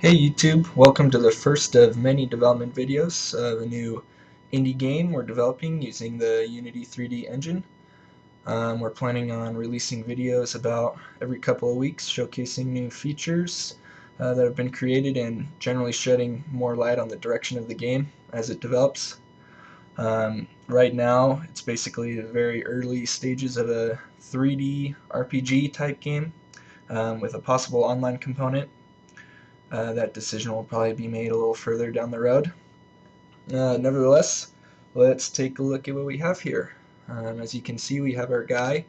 Hey YouTube, welcome to the first of many development videos of a new indie game we're developing using the Unity 3D engine. We're planning on releasing videos about every couple of weeks showcasing new features that have been created and generally shedding more light on the direction of the game as it develops. Right now it's basically the very early stages of a 3D RPG type game with a possible online component. That decision will probably be made a little further down the road. Nevertheless, let's take a look at what we have here. As you can see, we have our guy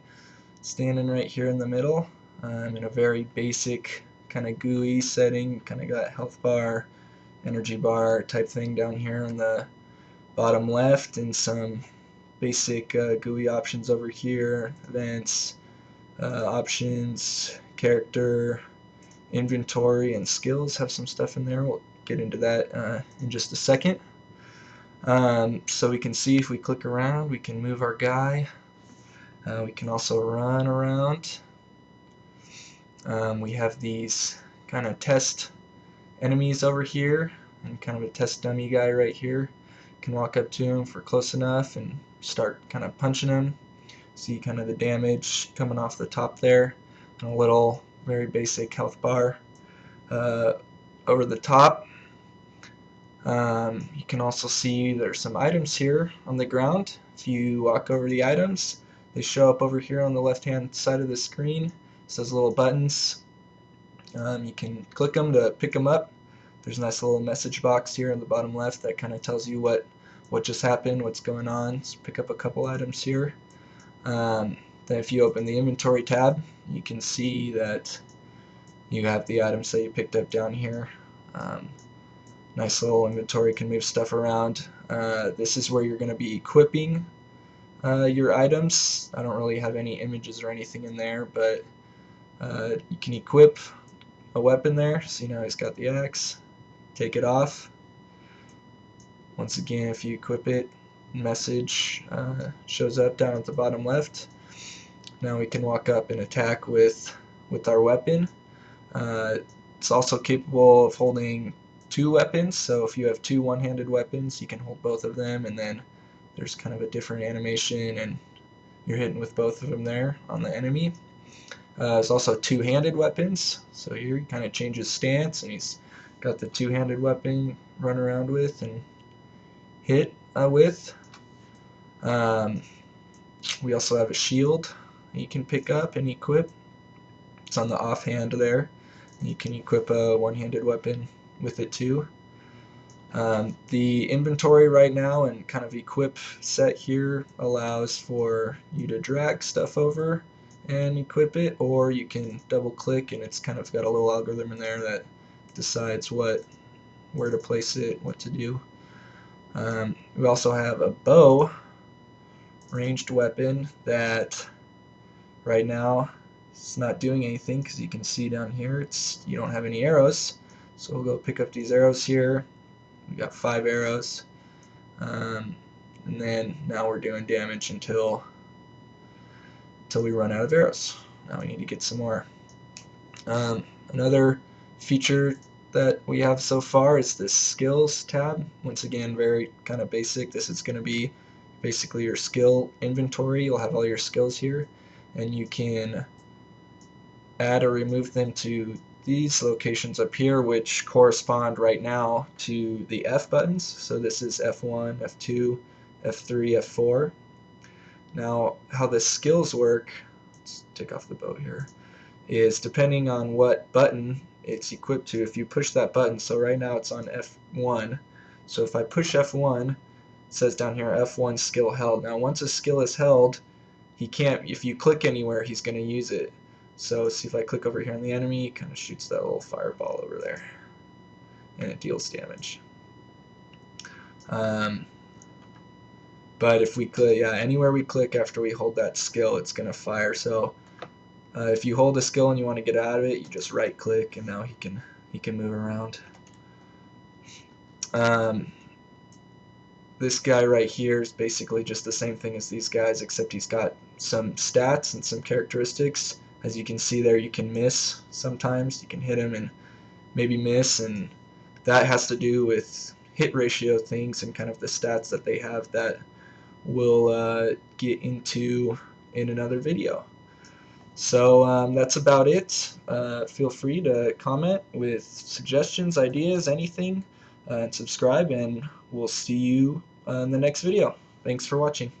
standing right here in the middle in a very basic kind of GUI setting. Kind of got health bar, energy bar type thing down here on the bottom left, and some basic GUI options over here, events, options, character, inventory, and skills have some stuff in there. We'll get into that in just a second. So we can see if we click around, we can move our guy. We can also run around. We have these kind of test enemies over here and kind of a test dummy guy right here. Can walk up to him for close enough and start kind of punching him. See kind of the damage coming off the top there, and a little very basic health bar uh, over the top. You can also see there's some items here on the ground. If you walk over the items, they show up over here on the left hand side of the screen. It says little buttons. You can click them to pick them up. There's a nice little message box here on the bottom left that kind of tells you what just happened, what's going on. So pick up a couple items here. Then if you open the inventory tab, you can see that you have the items that you picked up down here. Nice little inventory, can move stuff around. This is where you're going to be equipping your items. I don't really have any images or anything in there, but you can equip a weapon there. So now he's got the axe. Take it off. Once again, if you equip it, message shows up down at the bottom left. Now we can walk up and attack with our weapon. It's also capable of holding two weapons, so if you have two one-handed weapons, you can hold both of them, and then there's kind of a different animation, and you're hitting with both of them there on the enemy. There's also two-handed weapons, so here he kind of changes stance, and he's got the two-handed weapon run around with and hit with. Um, we also have a shield you can pick up and equip. It's on the offhand there. You can equip a one-handed weapon with it too. The inventory right now and kind of equip set here allows for you to drag stuff over and equip it, or you can double click and it's kind of got a little algorithm in there that decides where to place it, what to do. We also have a bow, ranged weapon, that right now it's not doing anything because you can see down here you don't have any arrows. So we'll go pick up these arrows here. We got 5 arrows, and then now we're doing damage until we run out of arrows. Now we need to get some more. Another feature that we have so far is this skills tab. Once again, very kind of basic. This is going to be basically your skill inventory. You'll have all your skills here, and you can add or remove them to these locations up here, which correspond right now to the F buttons. So this is F1, F2, F3, F4. Now how the skills work, let's take off the bow here, is depending on what button it's equipped to. If you push that button, so right now it's on F1, so if I push F1, it says down here F1 skill held. Now once a skill is held, he can't, if you click anywhere, he's going to use it. So see if I click over here on the enemy, it kind of shoots that little fireball over there, and it deals damage. But if we click, yeah, anywhere we click after we hold that skill, it's going to fire. So if you hold a skill and you want to get out of it, you just right click, and now he can move around. This guy right here is basically just the same thing as these guys, except he's got some stats and some characteristics. As you can see there, you can miss sometimes. You can hit him and maybe miss, and that has to do with hit ratio things and kind of the stats that they have that we'll get into in another video. So that's about it. Feel free to comment with suggestions, ideas, anything, and subscribe, and we'll see you in the next video. Thanks for watching.